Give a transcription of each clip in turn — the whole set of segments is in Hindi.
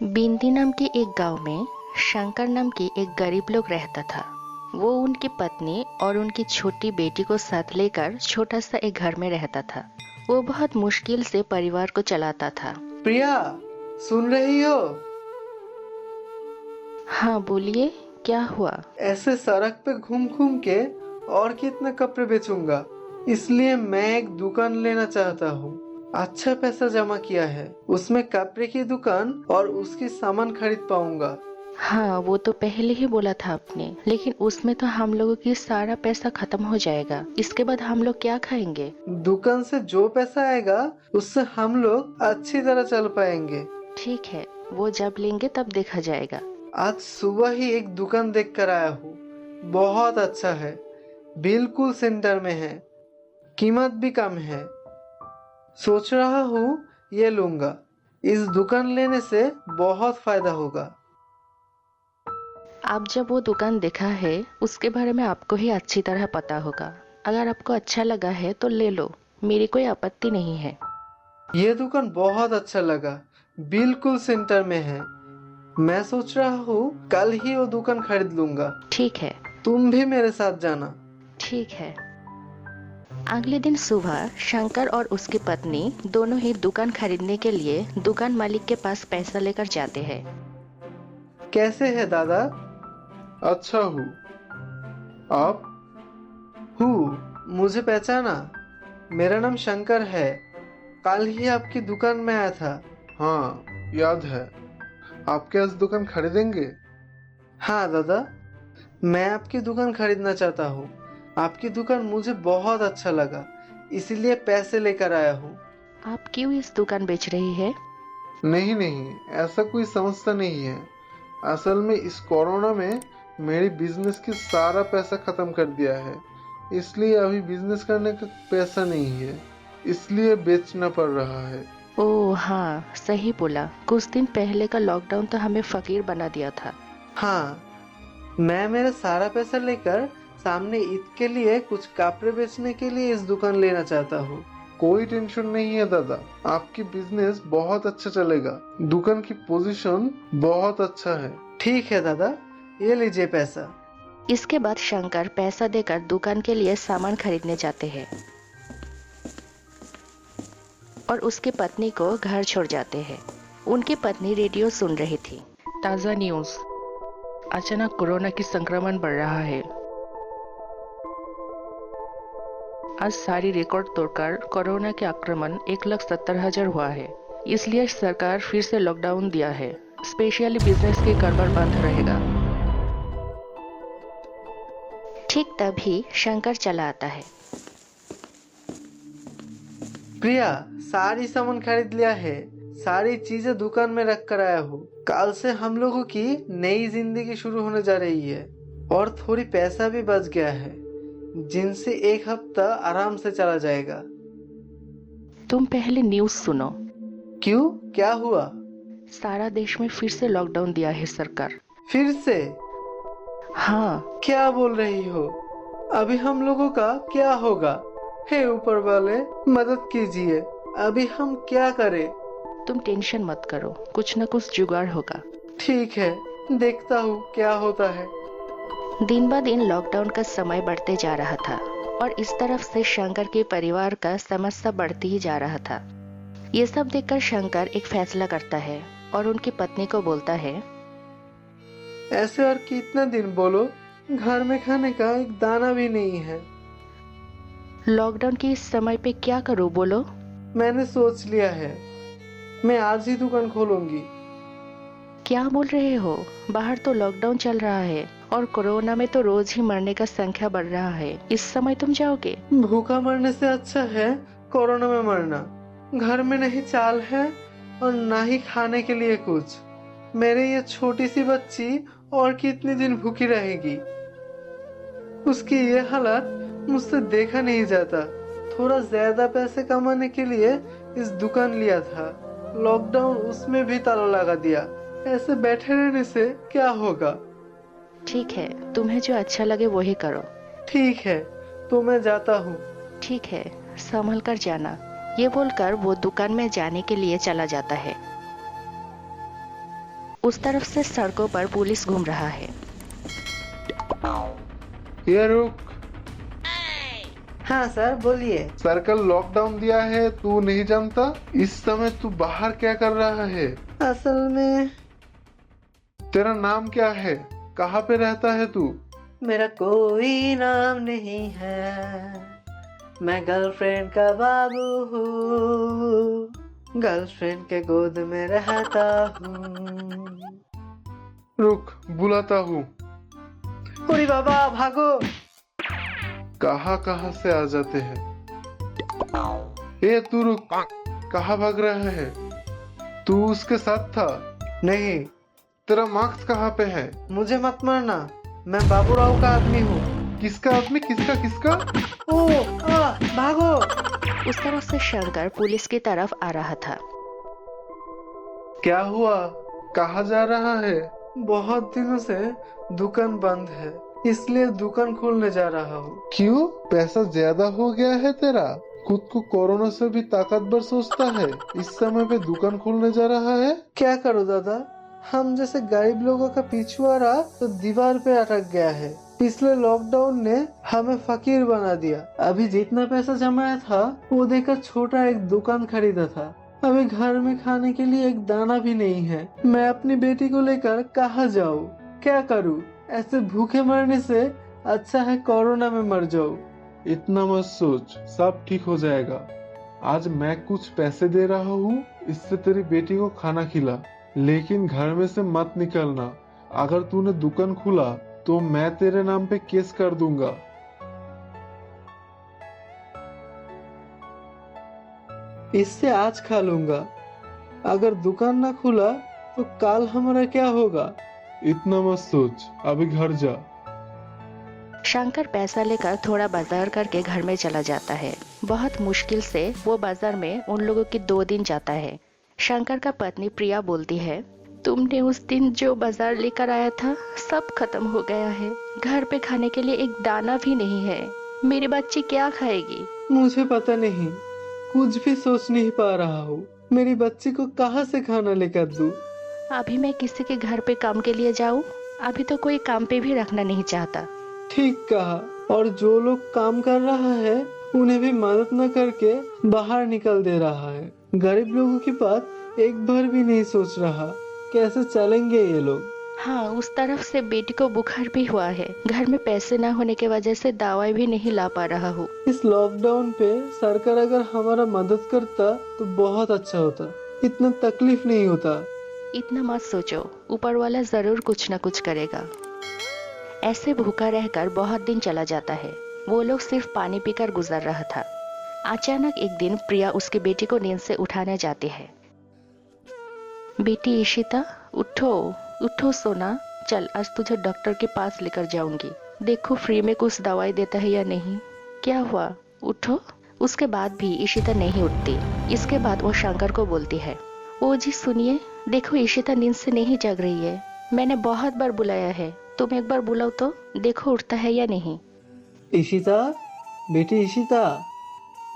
बिंदी नाम के एक गांव में शंकर नाम के एक गरीब लोग रहता था। वो उनकी पत्नी और उनकी छोटी बेटी को साथ लेकर छोटा सा एक घर में रहता था। वो बहुत मुश्किल से परिवार को चलाता था। प्रिया, सुन रही हो? हाँ बोलिए, क्या हुआ? ऐसे सड़क पे घूम घूम के और कितने कपड़े बेचूंगा, इसलिए मैं एक दुकान लेना चाहता हूँ। अच्छा पैसा जमा किया है, उसमें कपड़े की दुकान और उसकी सामान खरीद पाऊंगा। हाँ वो तो पहले ही बोला था आपने, लेकिन उसमें तो हम लोगों की सारा पैसा खत्म हो जाएगा। इसके बाद हम लोग क्या खाएंगे? दुकान से जो पैसा आएगा उससे हम लोग अच्छी तरह चल पाएंगे। ठीक है, वो जब लेंगे तब देखा जाएगा। आज सुबह ही एक दुकान देख कर आया हूँ, बहुत अच्छा है, बिल्कुल सेंटर में है, कीमत भी कम है। सोच रहा हूँ ये लूंगा। इस दुकान लेने से बहुत फायदा होगा। आप जब वो दुकान देखा है उसके बारे में आपको ही अच्छी तरह पता होगा। अगर आपको अच्छा लगा है तो ले लो, मेरी कोई आपत्ति नहीं है। ये दुकान बहुत अच्छा लगा, बिल्कुल सेंटर में है। मैं सोच रहा हूँ कल ही वो दुकान खरीद लूंगा। ठीक है। तुम भी मेरे साथ जाना। ठीक है। अगले दिन सुबह शंकर और उसकी पत्नी दोनों ही दुकान खरीदने के लिए दुकान मालिक के पास पैसा लेकर जाते हैं। कैसे है दादा? अच्छा हूँ। आप? हूँ, मुझे पहचाना? मेरा नाम शंकर है, कल ही आपकी दुकान में आया था। हाँ, याद है। आप क्या इस दुकान खरीदेंगे? हाँ दादा, मैं आपकी दुकान खरीदना चाहता हूँ। आपकी दुकान मुझे बहुत अच्छा लगा, इसीलिए पैसे लेकर आया हूँ। आप क्यों इस दुकान बेच रही है? नहीं नहीं, ऐसा कोई समस्या नहीं है। असल में इस कोरोना में मेरी बिजनेस की सारा पैसा खत्म कर दिया है, इसलिए अभी बिजनेस करने का पैसा नहीं है, इसलिए बेचना पड़ रहा है। ओह हाँ, सही बोला। कुछ दिन पहले का लॉकडाउन तो हमें फकीर बना दिया था। हाँ, मैं मेरा सारा पैसा लेकर सामने ईद के लिए कुछ कपड़े बेचने के लिए इस दुकान लेना चाहता हूँ। कोई टेंशन नहीं है दादा, आपकी बिजनेस बहुत अच्छा चलेगा। दुकान की पोजीशन बहुत अच्छा है। ठीक है दादा, ये लीजिए पैसा। इसके बाद शंकर पैसा देकर दुकान के लिए सामान खरीदने जाते हैं और उसकी पत्नी को घर छोड़ जाते हैं। उनकी पत्नी रेडियो सुन रही थी। ताज़ा न्यूज़, अचानक कोरोना की संक्रमण बढ़ रहा है। आज सारी रिकॉर्ड तोड़कर कोरोना के आक्रमण 1,70,000 हुआ है, इसलिए सरकार फिर से लॉकडाउन दिया है। स्पेशली बिजनेस के कारोबार बंद रहेगा। ठीक तभी शंकर चला आता है। प्रिया, सारी सामान खरीद लिया है, सारी चीजें दुकान में रख कर आया हूँ। कल से हम लोगों की नई जिंदगी शुरू होने जा रही है और थोड़ी पैसा भी बच गया है, जिनसे एक हफ्ता आराम से चला जाएगा। तुम पहले न्यूज़ सुनो। क्यों, क्या हुआ? सारा देश में फिर से लॉकडाउन दिया है सरकार। फिर से? हाँ, क्या बोल रही हो? अभी हम लोगों का क्या होगा? हे ऊपर वाले, मदद कीजिए, अभी हम क्या करें? तुम टेंशन मत करो, कुछ न कुछ जुगाड़ होगा। ठीक है, देखता हूँ क्या होता है। दिन ब दिन लॉकडाउन का समय बढ़ते जा रहा था और इस तरफ से शंकर के परिवार का समस्या बढ़ती ही जा रहा था। ये सब देखकर शंकर एक फैसला करता है और उनकी पत्नी को बोलता है, ऐसे और कितना दिन बोलो, घर में खाने का एक दाना भी नहीं है। लॉकडाउन के इस समय पे क्या करूं बोलो? मैंने सोच लिया है, मैं आज ही दुकान खोलूंगी। क्या बोल रहे हो? बाहर तो लॉकडाउन चल रहा है और कोरोना में तो रोज ही मरने का संख्या बढ़ रहा है। इस समय तुम जाओगे? भूखा मरने से अच्छा है कोरोना में मरना। घर में नहीं चाल है और ना ही खाने के लिए कुछ। मेरे ये छोटी सी बच्ची और कितने दिन भूखी रहेगी? उसकी ये हालत मुझसे देखा नहीं जाता। थोड़ा ज्यादा पैसे कमाने के लिए इस दुकान लिया था, लॉकडाउन उसमें भी ताला लगा दिया। ऐसे बैठे रहने से क्या होगा? ठीक है, तुम्हें जो अच्छा लगे वही करो। ठीक है, तो मैं जाता हूँ। ठीक है, संभल कर जाना। ये बोलकर वो दुकान में जाने के लिए चला जाता है। उस तरफ से सड़कों पर पुलिस घूम रहा है। ये रुक। हाँ सर बोलिए। सर्कल लॉकडाउन दिया है, तू नहीं जानता? इस समय तू बाहर क्या कर रहा है? असल में तेरा नाम क्या है? कहाँ पे रहता है तू? मेरा कोई नाम नहीं है, मैं गर्लफ्रेंड का बाबू हूँ, गर्लफ्रेंड के गोद में रहता हूँ। रुक, बुलाता हूँ। अरे बाबा भागो। कहाँ कहाँ से आ जाते हैं। ए तू रुक, कहाँ भाग रहा है? तू उसके साथ था? नहीं, तेरा मार्क्स कहाँ पे है? मुझे मत मारना, मैं बाबू राव का आदमी हूँ। किसका आदमी? किसका किसका? ओ भागो। उस तरफ से शंकर पुलिस की तरफ आ रहा था। क्या हुआ? कहाँ जा रहा है? बहुत दिनों से दुकान बंद है, इसलिए दुकान खोलने जा रहा हूँ। क्यों? पैसा ज्यादा हो गया है तेरा? खुद को कोरोना से भी ताकतवर सोचता है, इस समय पे दुकान खोलने जा रहा है? क्या करो दादा, हम जैसे गरीब लोगों का पिछुआड़ा तो दीवार पे अटक गया है। पिछले लॉकडाउन ने हमें फकीर बना दिया। अभी जितना पैसा जमाया था वो देकर छोटा एक दुकान खरीदा था। अभी घर में खाने के लिए एक दाना भी नहीं है। मैं अपनी बेटी को लेकर कहाँ जाऊँ? क्या करूँ? ऐसे भूखे मरने से अच्छा है कोरोना में मर जाऊँ। इतना मत सोच, सब ठीक हो जाएगा। आज मैं कुछ पैसे दे रहा हूँ, इससे तेरी बेटी को खाना खिला, लेकिन घर में से मत निकलना। अगर तूने दुकान खुला तो मैं तेरे नाम पे केस कर दूंगा। इससे आज खा लूंगा, अगर दुकान ना खुला तो कल हमारा क्या होगा? इतना मत सोच, अभी घर जा। शंकर पैसा लेकर थोड़ा बाजार करके घर में चला जाता है। बहुत मुश्किल से वो बाजार में उन लोगों की 2 दिन जाता है। शंकर का पत्नी प्रिया बोलती है, तुमने उस दिन जो बाजार लेकर आया था सब खत्म हो गया है। घर पे खाने के लिए एक दाना भी नहीं है। मेरी बच्ची क्या खाएगी? मुझे पता नहीं, कुछ भी सोच नहीं पा रहा हूँ। मेरी बच्ची को कहाँ से खाना लेकर दूँ? अभी मैं किसी के घर पे काम के लिए जाऊँ? अभी तो कोई काम पे भी रखना नहीं चाहता। ठीक कहा। और जो लोग काम कर रहा है उन्हें भी मदद न करके बाहर निकल दे रहा है। गरीब लोगों की बात एक बार भी नहीं सोच रहा। कैसे चलेंगे ये लोग? हाँ, उस तरफ से बेटी को बुखार भी हुआ है। घर में पैसे न होने की वजह से दवाई भी नहीं ला पा रहा हूँ। इस लॉकडाउन पे सरकार अगर हमारा मदद करता तो बहुत अच्छा होता, इतना तकलीफ नहीं होता। इतना मत सोचो, ऊपर वाला जरूर कुछ न कुछ करेगा। ऐसे भूखा रहकर बहुत दिन चला जाता है। वो लोग सिर्फ पानी पीकर गुजर रहा था। अचानक एक दिन प्रिया उसकी बेटी को नींद से उठाने जाती है। बेटी इशिता, उठो उठो सोना, चल आज तुझे डॉक्टर के पास लेकर जाऊंगी। देखो फ्री में कुछ दवाई देता है या नहीं। क्या हुआ, उठो। उसके बाद भी इशिता नहीं उठती। इसके बाद वो शंकर को बोलती है, ओ जी सुनिए, देखो इशिता नींद से नहीं जग रही है। मैंने बहुत बार बुलाया है, तुम एक बार बुलाओ तो देखो उठता है या नहीं। इशिता, बेटी इशिता,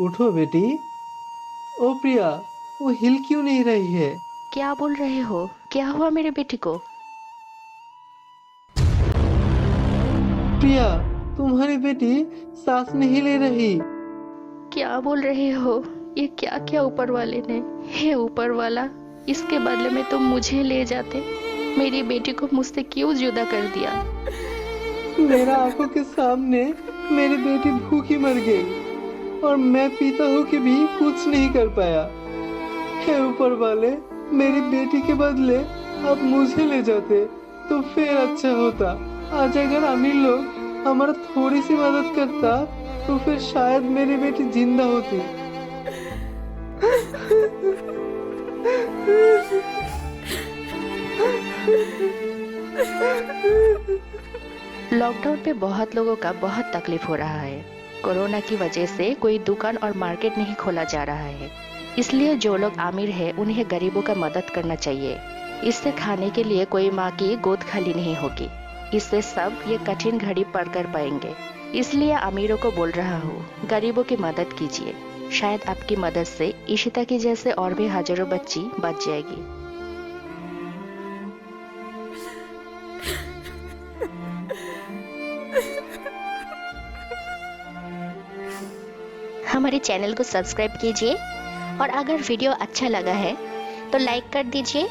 उठो बेटी। ओ प्रिया, वो हिल क्यों नहीं रही है? क्या बोल रहे हो? क्या हुआ मेरे बेटी को? प्रिया, तुम्हारी बेटी सांस नहीं ले रही। क्या बोल रहे हो? ये क्या क्या ऊपर वाले ने। हे ऊपर वाला, इसके बदले में तुम मुझे ले जाते। मेरी बेटी को मुझसे क्यों जुदा कर दिया? मेरा आंखों के सामने मेरी बेटी भूखी मर गई और मैं पीता हूँ कि भी कुछ नहीं कर पाया। हे ऊपर वाले, मेरी बेटी के बदले आप मुझे ले जाते तो फिर अच्छा होता। आज अगर अमीर लोग हमारा थोड़ी सी मदद करता तो फिर शायद मेरी बेटी जिंदा होती। लॉकडाउन पे बहुत लोगों का बहुत तकलीफ हो रहा है। कोरोना की वजह से कोई दुकान और मार्केट नहीं खोला जा रहा है। इसलिए जो लोग अमीर है उन्हें गरीबों का मदद करना चाहिए। इससे खाने के लिए कोई माँ की गोद खाली नहीं होगी। इससे सब ये कठिन घड़ी पार कर पाएंगे। इसलिए अमीरों को बोल रहा हूँ, गरीबों की मदद कीजिए। शायद आपकी मदद से इशिता की जैसे और भी हजारों बच्ची बच जाएगी। हमारे चैनल को सब्सक्राइब कीजिए और अगर वीडियो अच्छा लगा है तो लाइक कर दीजिए